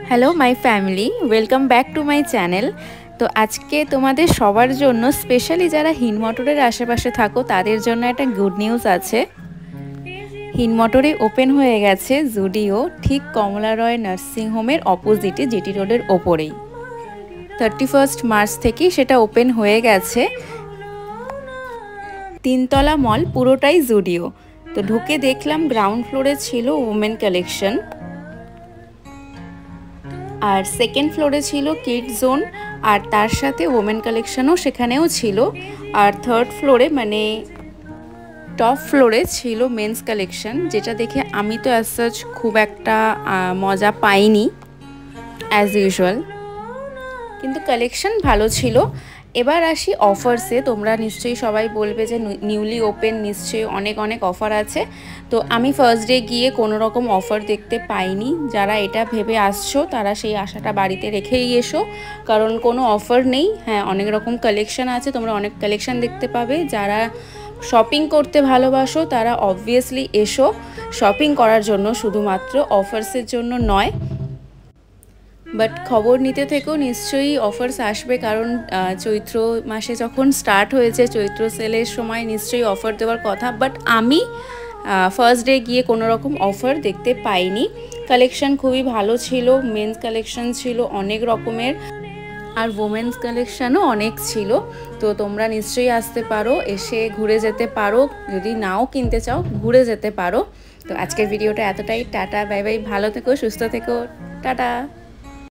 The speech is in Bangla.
Hello my family, welcome back to my channel. তো আজকে তোমাদের সবার জন্য, স্পেশালি যারা হিনমটরের আশেপাশে থাকো তাদের জন্য একটা গুড নিউজ আছে। হিনমটরে ওপেন হয়ে গেছে জুডিও, ঠিক কমলা রয় নার্সিংহোমের অপোজিটে, জিটি রোডের ওপরেই। 31 মার্চ থেকেই সেটা ওপেন হয়ে গেছে। 3তলা মল, পুরোটাই জুডিও। তো ঢুকে দেখলাম গ্রাউন্ড ফ্লোরে ছিল ওমেন কালেকশন, আর সেকেন্ড ফ্লোরে ছিল কিড জোন, আর তার সাথে ওমেন কালেকশনও সেখানেও ছিল। আর থার্ড ফ্লোরে মানে টপ ফ্লোরে ছিল মেন্স কালেকশন, যেটা দেখে আমি তো অ্যাজ সাচ খুব একটা মজা পাইনি অ্যাজ ইউজুয়াল, কিন্তু কালেকশন ভালো ছিল। এবার আসি অফার্সে। তোমরা নিশ্চয়ই সবাই বলবে যে নিউলি ওপেন, নিশ্চয়ই অনেক অনেক অফার আছে। তো আমি ফার্স্ট ডে গিয়ে কোনো রকম অফার দেখতে পাইনি। যারা এটা ভেবে আসছো তারা সেই আশাটা বাড়িতে রেখেই এসো, কারণ কোনো অফার নেই। হ্যাঁ, অনেক রকম কালেকশন আছে, তোমরা অনেক কালেকশন দেখতে পাবে। যারা শপিং করতে ভালোবাসো তারা অবভিয়াসলি এসো শপিং করার জন্য, শুধুমাত্র অফার্সের জন্য নয়। বাট খবর নিতে থেকেও নিশ্চয়ই অফার্স আসবে, কারণ চৈত্র মাসে যখন স্টার্ট হয়েছে, চৈত্র সেলের সময় নিশ্চয়ই অফার দেওয়ার কথা। বাট আমি ফার্স্ট ডে গিয়ে কোনো রকম অফার দেখতে পাইনি। কালেকশন খুবই ভালো ছিল, মেন্স কালেকশন ছিল অনেক রকমের, আর ওমেন্স কালেকশানও অনেক ছিল। তো তোমরা নিশ্চয়ই আসতে পারো, এসে ঘুরে যেতে পারো। যদি নাও কিনতে চাও, ঘুরে যেতে পারো। তো আজকের ভিডিওটা এতটাই। টাটা, বাই বাই, ভালো থেকো, সুস্থ থেকো, টাটা।